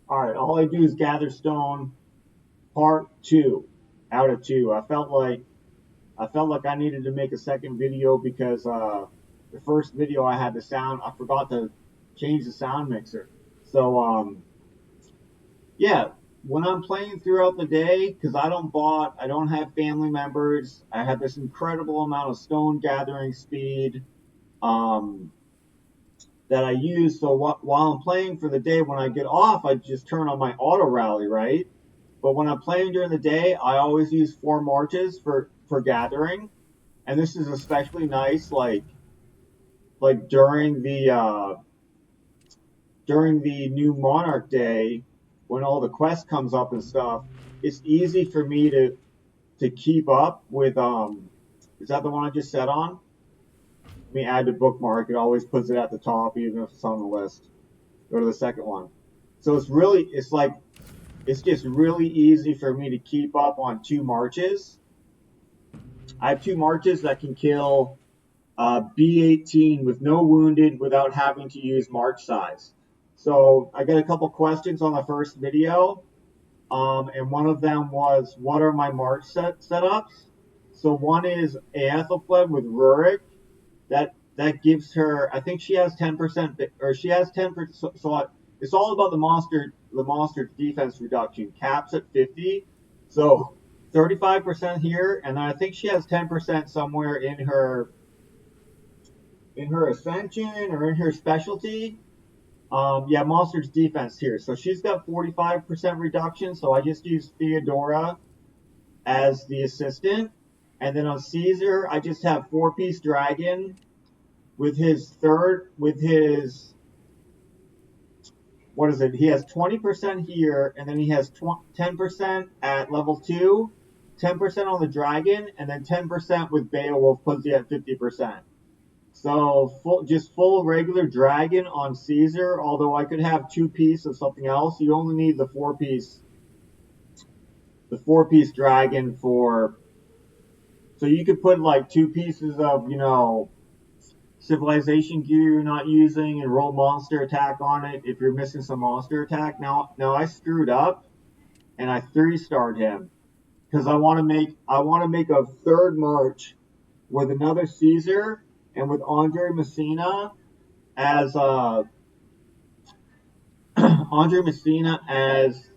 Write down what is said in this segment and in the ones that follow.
All right, all I do is gather stone. Part two, out of two. I felt like I needed to make a second video because the first video I had the sound. I forgot to change the sound mixer. So yeah, when I'm playing throughout the day, because I don't have family members. I have this incredible amount of stone gathering speed. Um, that I use. So while I'm playing for the day, when I get off, I just turn on my auto rally, right? But when I'm playing during the day, I always use four marches for gathering, and this is especially nice, like during the new Monarch Day when all the quest comes up and stuff. It's easy for me to keep up with. Is that the one I just said on? Let me add to bookmark. It always puts it at the top, even if it's on the list. Go to the second one. So it's just really easy for me to keep up on two marches. I have two marches that can kill B18 with no wounded without having to use march size. So I got a couple questions on the first video, and one of them was, what are my march setups? So one is a Ethelfled with Rurik. That gives her, I think she has 10%, or she has 10%. So it's all about the monster defense reduction. Caps at 50, so 35% here, and then I think she has 10% somewhere in her ascension or in her specialty. Yeah, monster's defense here. So she's got 45% reduction. So I just use Theodora as the assistant, and then on Caesar I just have four-piece dragon with his what is it? He has 20% here, and then he has 10% at level 2, 10% on the dragon, and then 10% with Beowulf puts you at 50%. So just full regular dragon on Caesar. Although I could have two piece of something else, you only need the four piece dragon for. So you could put like two pieces of civilization gear you're not using and roll monster attack on it if you're missing some monster attack. Now I screwed up and I 3-starred him because I want to make a third march with another Caesar and with Andre Messina as Andre Messina as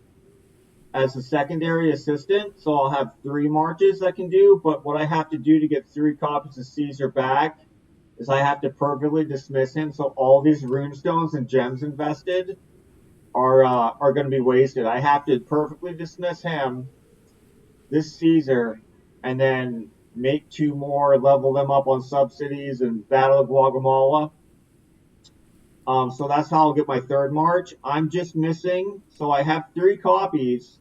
a secondary assistant. So I'll have 3 marches I can do. But what I have to do to get 3 copies of Caesar back is I have to perfectly dismiss him. So all these runestones and gems invested are going to be wasted. I have to perfectly dismiss him, this Caesar, and then make 2 more, level them up on subsidies and Battle of Guatemala. So that's how I'll get my third march. I'm just missing. So I have 3 copies,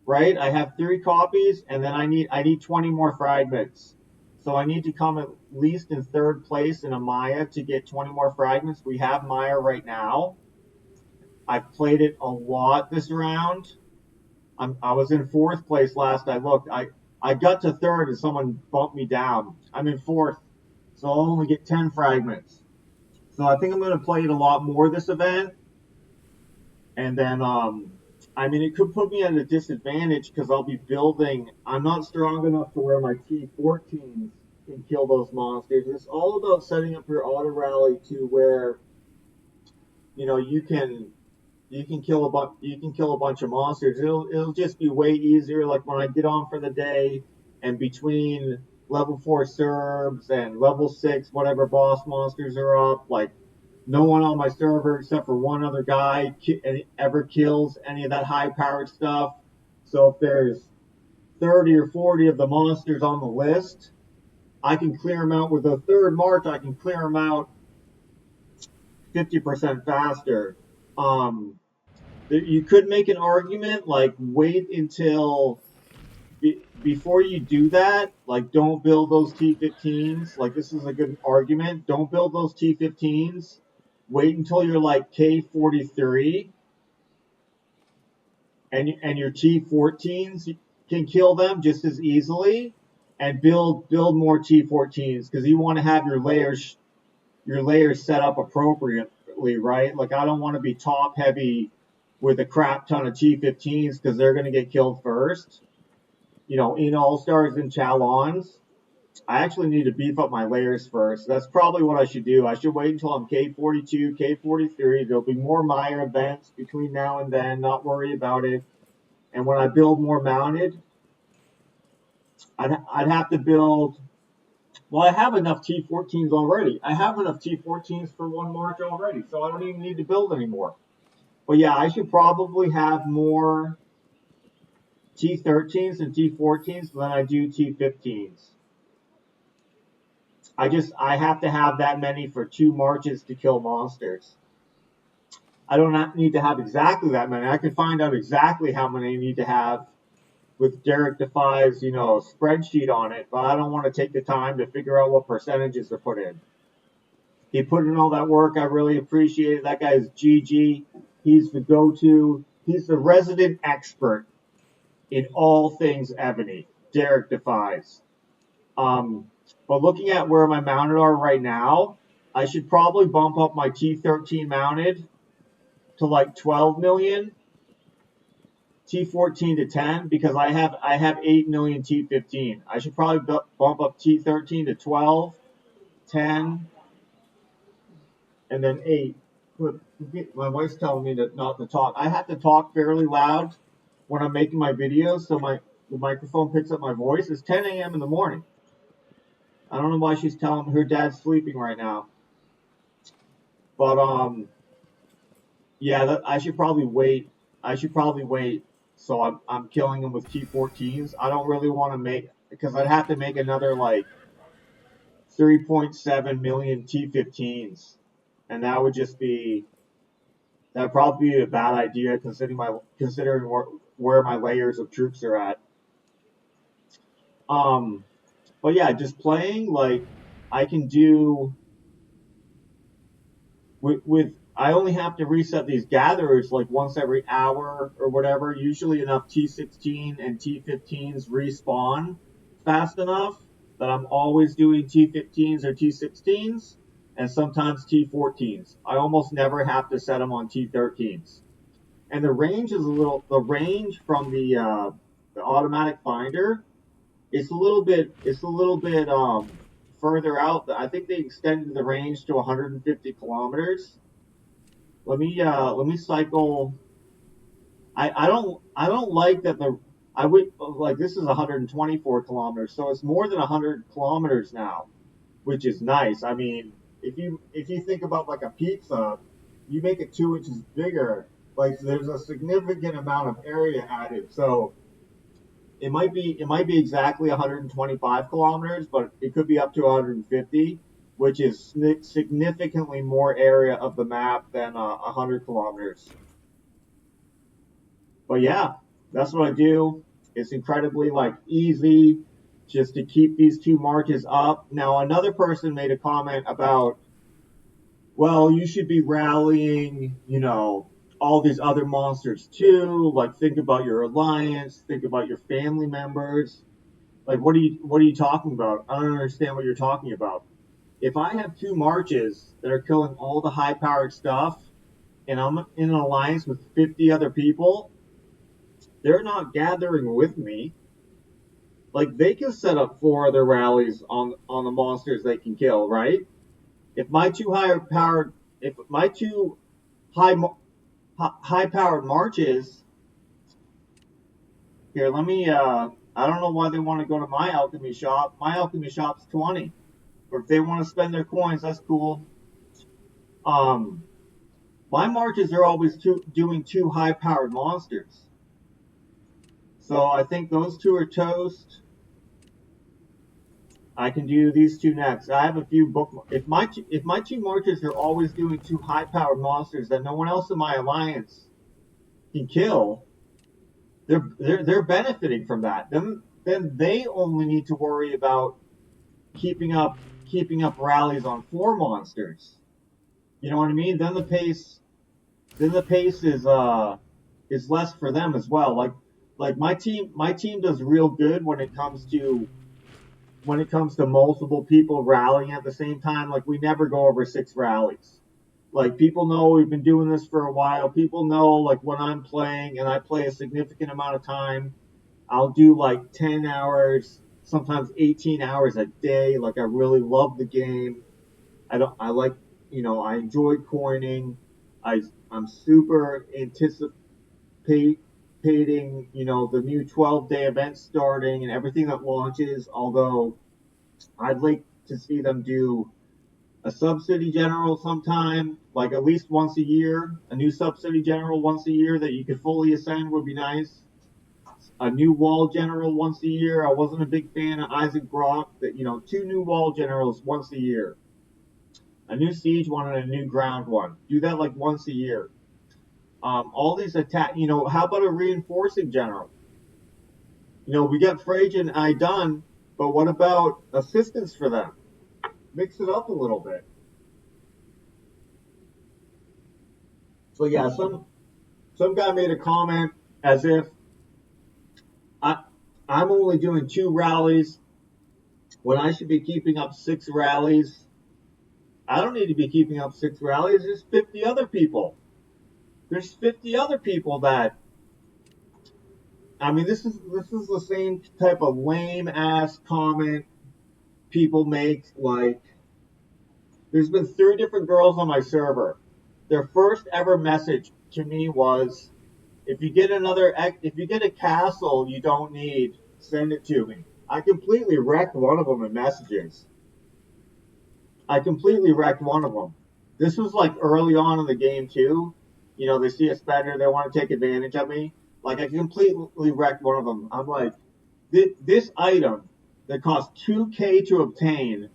right? I have 3 copies, and then I need 20 more fragments. So I need to come at least in third place in a Maya to get 20 more fragments. We have Maya right now. I've played it a lot this round. I was in fourth place last I looked. I got to third and someone bumped me down. I'm in fourth, so I'll only get 10 fragments. So I think I'm going to play it a lot more this event. And then, I mean, it could put me at a disadvantage because I'll be building. I'm not strong enough to where my T14s can kill those monsters. It's all about setting up your auto rally to where you can kill a bunch of monsters. It'll just be way easier. Like when I get on for the day, and between level 4 Serbs and level 6 whatever boss monsters are up, like no one on my server except for one other guy ever kills any of that high powered stuff. So if there's 30 or 40 of the monsters on the list, I can clear them out with the third march. I can clear them out 50% faster. Um, you could make an argument like wait until before you do that, like don't build those T15s. Like this is a good argument. Don't build those T15s. Wait until you're like K43 and your T14s can kill them just as easily, and build more T14s because you want to have your layers set up appropriately, right? Like I don't want to be top heavy with a crap ton of T15s because they're going to get killed first. You know, in All-Stars and Chalons, I actually need to beef up my layers first. That's probably what I should do. I should wait until I'm K42, K43. There'll be more Maya events between now and then. Not worry about it. And when I build more mounted, I'd have to build. Well, I have enough T14s already. I have enough T14s for one March already, so I don't even need to build anymore. But yeah, I should probably have more T13s and T14s than I do T15s. I have to have that many for 2 marches to kill monsters. I don't need to have exactly that many. I can find out exactly how many I need to have with Derek Defy's, spreadsheet on it, but I don't want to take the time to figure out what percentages are put in. He put in all that work. I really appreciate it. That guy is GG. He's the go-to. He's the resident expert in all things Evony. Derek Defy's. But looking at where my mounted are right now, I should probably bump up my T13 mounted to like 12 million, T14 to 10 because I have 8 million T15. I should probably bump up T13 to 12, 10, and then 8. My wife's telling me not to talk. I have to talk fairly loud when I'm making my videos so the microphone picks up my voice. It's 10 a.m. in the morning. I don't know why she's telling me her dad's sleeping right now. But yeah, I should probably wait. So I'm killing them with T14s. I don't really want to make because I'd have to make another like 3.7 million T15s, and that would probably be a bad idea considering where my layers of troops are at. But yeah, just playing like I can do with I only have to reset these gatherers like once every hour or whatever. Usually enough T16 and T15s respawn fast enough that I'm always doing T15s or T16s and sometimes T14s. I almost never have to set them on T13s. And the range from the automatic finder. It's a little bit further out. I think they extended the range to 150 kilometers. Let me cycle. I don't like that I would like this is 124 kilometers, so it's more than 100 kilometers now, which is nice. I mean, if you think about like a pizza, you make it 2 inches bigger. Like there's a significant amount of area added. So it might be exactly 125 kilometers, but it could be up to 150, which is significantly more area of the map than 100 kilometers. But yeah, that's what I do. It's incredibly like easy just to keep these 2 marches up. Now another person made a comment about, well, you should be rallying, all these other monsters too. Like think about your alliance, think about your family members. Like what are you talking about? I don't understand what you're talking about. If I have 2 marches that are killing all the high powered stuff and I'm in an alliance with 50 other people, they're not gathering with me. Like they can set up 4 other rallies on the monsters they can kill, right? If my 2 high powered marches here, let me I don't know why they want to go to my alchemy shop. My alchemy shop's 20. Or if they want to spend their coins, that's cool. My marches are always doing 2 high powered monsters. So I think those 2 are toast. I can do these 2 next. I have a few bookmarks. If my 2 marches are always doing 2 high powered monsters that no one else in my alliance can kill, they're benefiting from that. Then they only need to worry about keeping up rallies on 4 monsters. You know what I mean? Then the pace is less for them as well. Like my team does real good when it comes to multiple people rallying at the same time. Like we never go over 6 rallies. Like, people know we've been doing this for a while. People know, like, when I'm playing and I play a significant amount of time, I'll do like 10 hours, sometimes 18 hours a day. Like, I really love the game. I like, I enjoy coining. I'm super anticipating, the new 12-day event starting and everything that launches. Although I'd like to see them do a subsidy general sometime, like at least once a year. A new subsidy general once a year that you could fully ascend would be nice. A new wall general once a year. I wasn't a big fan of Isaac Brock. That, two new wall generals once a year. A new siege one and a new ground one. Do that like once a year. All these attack. How about a reinforcing general? We got Frage and I done, but what about assistance for them? Mix it up a little bit. So yeah, some guy made a comment as if I I'm only doing 2 rallies when I should be keeping up 6 rallies. I don't need to be keeping up 6 rallies. There's 50 other people. There's 50 other people that. I mean, this is the same type of lame ass comment people make. Like, there's been 3 different girls on my server. Their first ever message to me was, if you get a castle you don't need, send it to me. I completely wrecked one of them in messages. I completely wrecked one of them. This was like early on in the game too. They see a spender, they want to take advantage of me. Like, I completely wrecked one of them. I'm like, this item that costs 2K to obtain,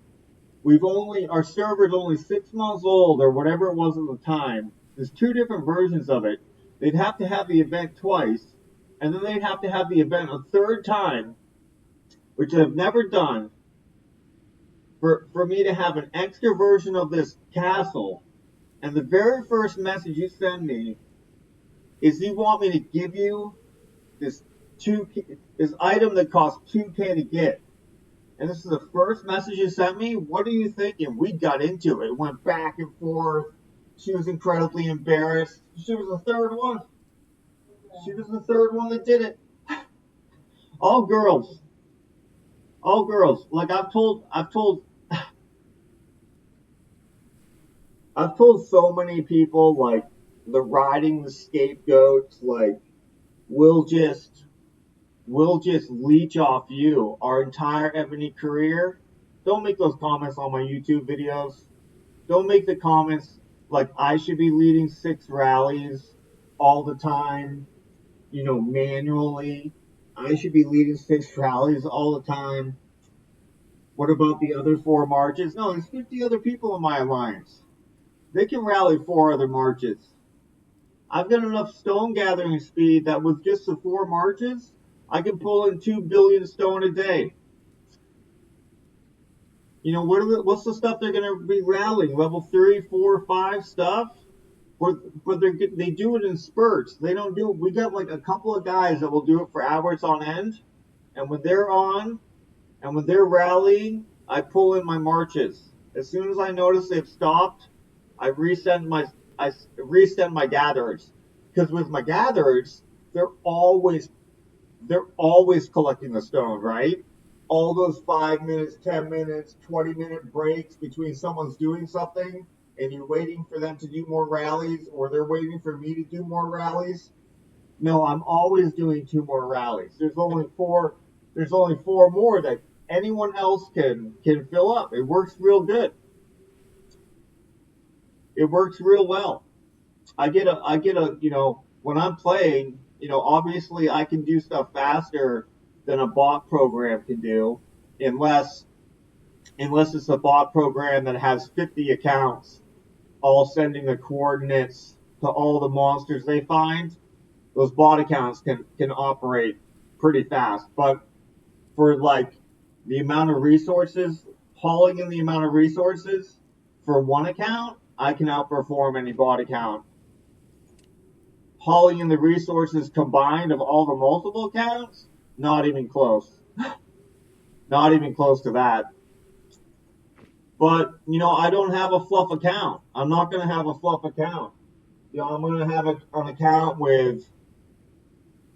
our server's only 6 months old or whatever it was at the time. There's 2 different versions of it. They'd have to have the event twice, and then they'd have to have the event a third time, which I've never done, for me to have an extra version of this castle. And the very first message you send me is you want me to give you this this item that costs 2K to get. And this is the first message you sent me? What are you thinking? We got into it. Went back and forth. She was incredibly embarrassed. She was the third one. She was the third one that did it. All girls. All girls. Like, I've told so many people, like, the riding the scapegoats, like, we'll just leech off you our entire Evony career. Don't make those comments on my YouTube videos. Don't make the comments like I should be leading 6 rallies all the time, manually. I should be leading 6 rallies all the time. What about the other 4 marches? No, there's 50 other people in my alliance. They can rally 4 other marches. I've got enough stone gathering speed that with just the 4 marches, I can pull in 2 billion stone a day. What's the stuff they're going to be rallying? Level 3, 4, 5 stuff? But they do it in spurts. They don't do it. We got like a couple of guys that will do it for hours on end. And when they're on, and when they're rallying, I pull in my marches. As soon as I notice they've stopped, I resend my gatherers. Because with my gatherers, they're always collecting the stone, right? All those 5 minutes, 10 minutes, 20-minute breaks between someone's doing something and you're waiting for them to do more rallies, or they're waiting for me to do more rallies. No, I'm always doing 2 more rallies. There's only four more that anyone else can fill up. It works real good. It works real well. I get a when I'm playing, obviously I can do stuff faster than a bot program can do, unless it's a bot program that has 50 accounts all sending the coordinates to all the monsters they find. Those bot accounts can operate pretty fast. But for like the amount of resources, hauling in the amount of resources for one account, I can outperform any bot account. Hauling in the resources combined of all the multiple accounts, not even close. Not even close to that. But I don't have a fluff account. I'm not going to have a fluff account. I'm going to have an account with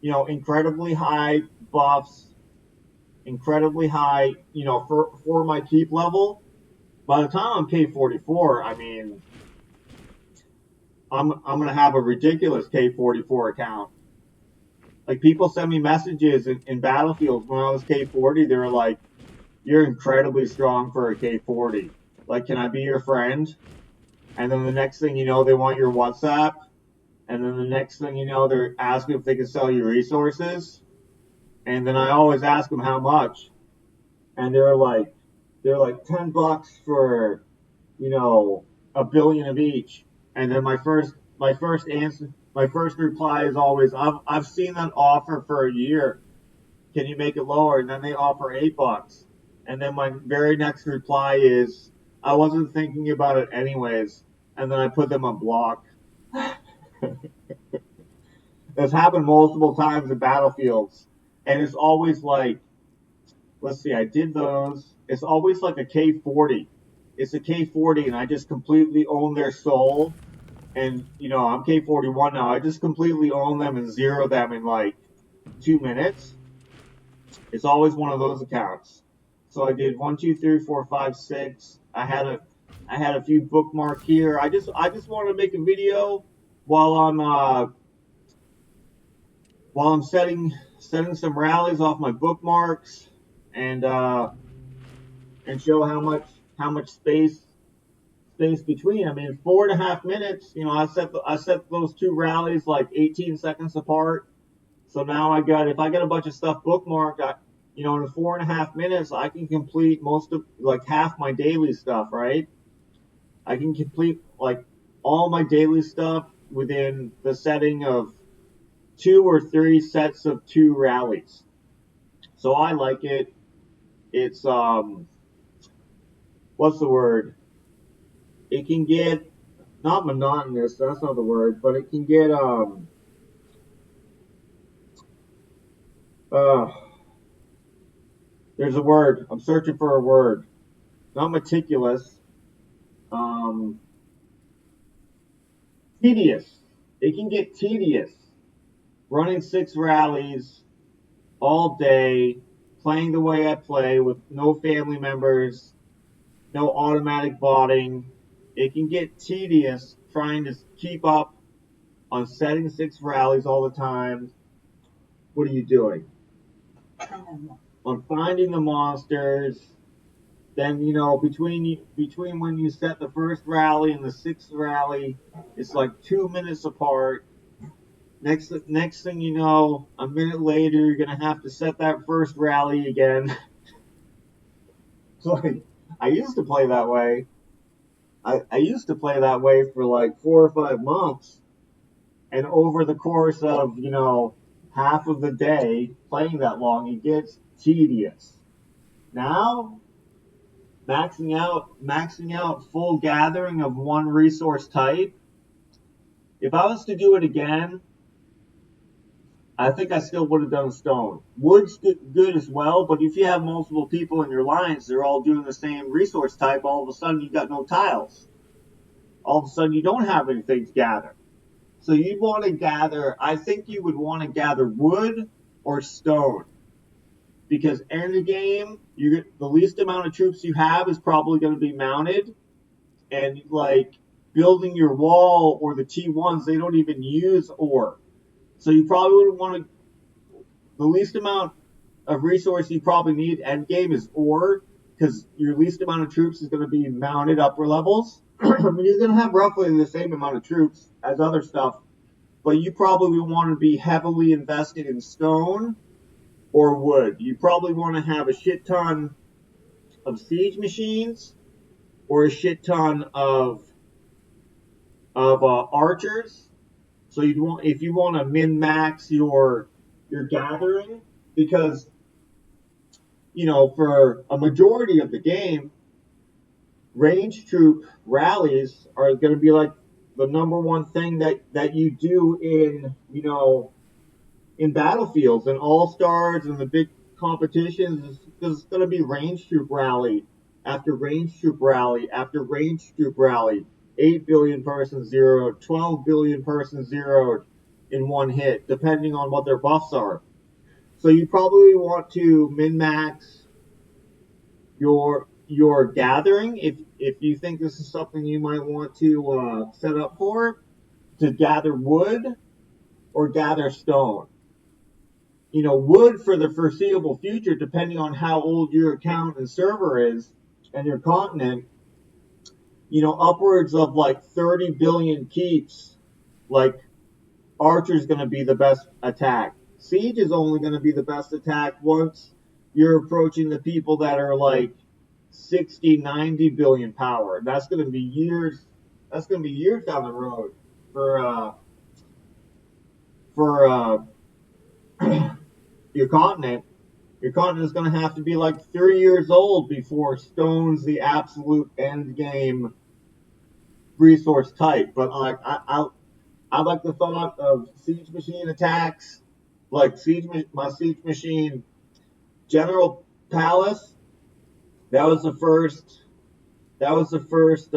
incredibly high buffs, incredibly high, for my keep level. By the time I'm K44, I mean, I'm gonna have a ridiculous K44 account. Like people send me messages in battlefields when I was K40. They were like, "You're incredibly strong for a K40. Like, can I be your friend?" And then the next thing you know, they want your WhatsApp. And then the next thing you know, they're asking if they can sell you resources. And then I always ask them how much. And they're like $10 for, you know, a billion of each. And then my first reply is always, I've seen that offer for a year. Can you make it lower? And then they offer $8. And then my very next reply is, I wasn't thinking about it anyways. And then I put them on block. That's happened multiple times in battlefields. And it's always like, let's see, I did those. It's always like a K40. It's a K40, and I just completely own their soul. And, I'm K41 now. I just completely own them and zero them in like 2 minutes. It's always one of those accounts. So I did 1, 2, 3, 4, 5, 6. I had a few bookmark here. I just want to make a video while I'm setting some rallies off my bookmarks and show how much space between. I mean, 4.5 minutes. I set those two rallies like 18 seconds apart. So now if I got a bunch of stuff bookmarked, in 4.5 minutes, I can complete most of like half my daily stuff, right? I can complete like all my daily stuff within the setting of 2 or 3 sets of 2 rallies. So I like it. It's what's the word? It can get not monotonous. That's not the word, but it can get uh. There's a word. I'm searching for a word. Not meticulous. Um, Tedious. It can get tedious. Running 6 rallies all day, playing the way I play with no family members, no automatic botting. It can get tedious trying to keep up on setting 6 rallies all the time. What are you doing? On finding the monsters. Then between when you set the first rally and the 6th rally, it's like 2 minutes apart. Next thing you know, a minute later, you're gonna have to set that first rally again. So I used to play that way. I used to play that way for like 4 or 5 months, and over the course of half of the day playing that long, it gets tedious. Now maxing out full gathering of one resource type. If I was to do it again, I think I still would have done stone. Wood's good as well, but if you have multiple people in your lines, they're all doing the same resource type, all of a sudden you got no tiles. All of a sudden you don't have anything to gather. So you'd want to gather, I think you would want to gather wood or stone. Because end of game, the least amount of troops you have is probably going to be mounted, and like building your wall or the T1s, they don't even use ore. So you probably wouldn't want to. The least amount of resource you probably need end game is ore, because your least amount of troops is going to be mounted upper levels. I mean, you're going to have roughly the same amount of troops as other stuff, but you probably want to be heavily invested in stone or wood. You probably want to have a shit ton of siege machines or a shit ton of archers. So if you want to min max your gathering, because for a majority of the game, range troop rallies are going to be like the number one thing that you do in battlefields and all stars and the big competitions. Is going to be range troop rally. after range troop rally after range troop rally. 8 billion persons zeroed, 12 billion persons zeroed in one hit, depending on what their buffs are. So you probably want to min-max your gathering if you think this is something you might want to set up for, to gather wood or gather stone. Wood for the foreseeable future, depending on how old your account and server is and your continent, upwards of like 30 billion keeps. Like, Archer's going to be the best attack. Siege is only going to be the best attack once you're approaching the people that are like 60, 90 billion power. That's going to be years. That's going to be years down the road for your continent. Your continent is going to have to be like 3 years old before stone's the absolute end game resource type. But like I like the thought of siege machine attacks, like my siege machine General Palace. That was the first. That was the first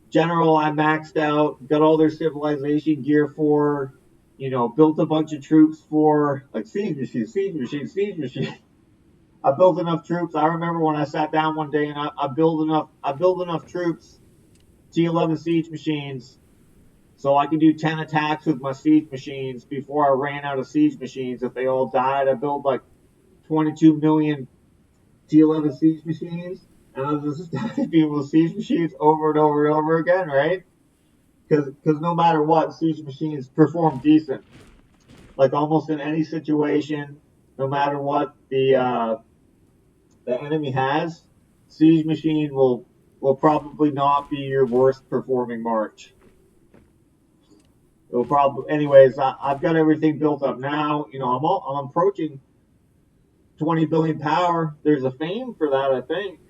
general I maxed out. Got all their civilization gear for. Built a bunch of troops for, like, siege machine, siege machine, siege machine. I built enough troops. I remember when I sat down one day and I built enough. I built enough troops, T11 siege machines, so I could do 10 attacks with my siege machines before I ran out of siege machines. If they all died, I built like 22 million T11 siege machines, and I was just attacking people with siege machines over and over and over again, right? Because no matter what, siege machines perform decent. Like, almost in any situation, no matter what the enemy has, siege machine will probably not be your worst performing march. It'll probably, anyways. I've got everything built up now. I'm approaching 20 billion power. There's a fame for that, I think.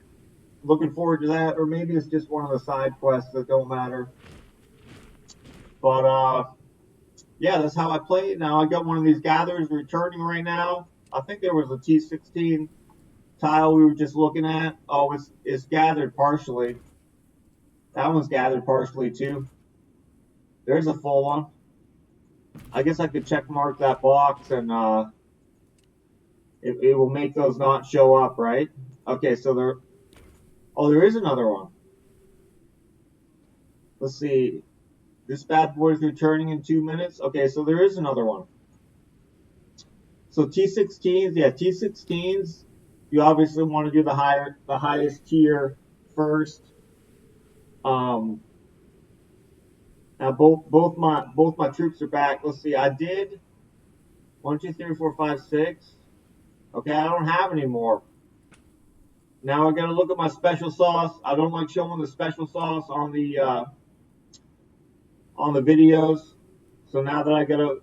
Looking forward to that, or maybe it's just one of the side quests that don't matter. But yeah, that's how I play it now. I got one of these gatherers returning right now. I think there was a T16 tile we were just looking at. Oh, it's gathered partially. That one's gathered partially too. There's a full one. I guess I could check mark that box and it will make those not show up, right? Okay, so there is another one. Let's see. This bad boy is returning in 2 minutes. Okay, so there is another one. So T16s, yeah, T16s. You obviously want to do the highest tier first. Now both my troops are back. Let's see. I did 1, 2, 3, 4, 5, 6. Okay, I don't have any more. Now I gotta look at my special sauce. I don't like showing the special sauce on the videos. So now that I gotta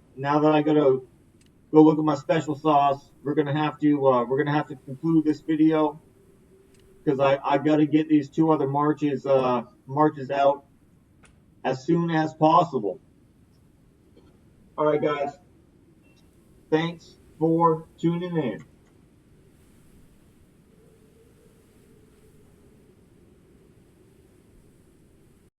go look at my special sauce, we're gonna have to conclude this video because I gotta get these 2 other marches out as soon as possible. All right, guys. Thanks for tuning in.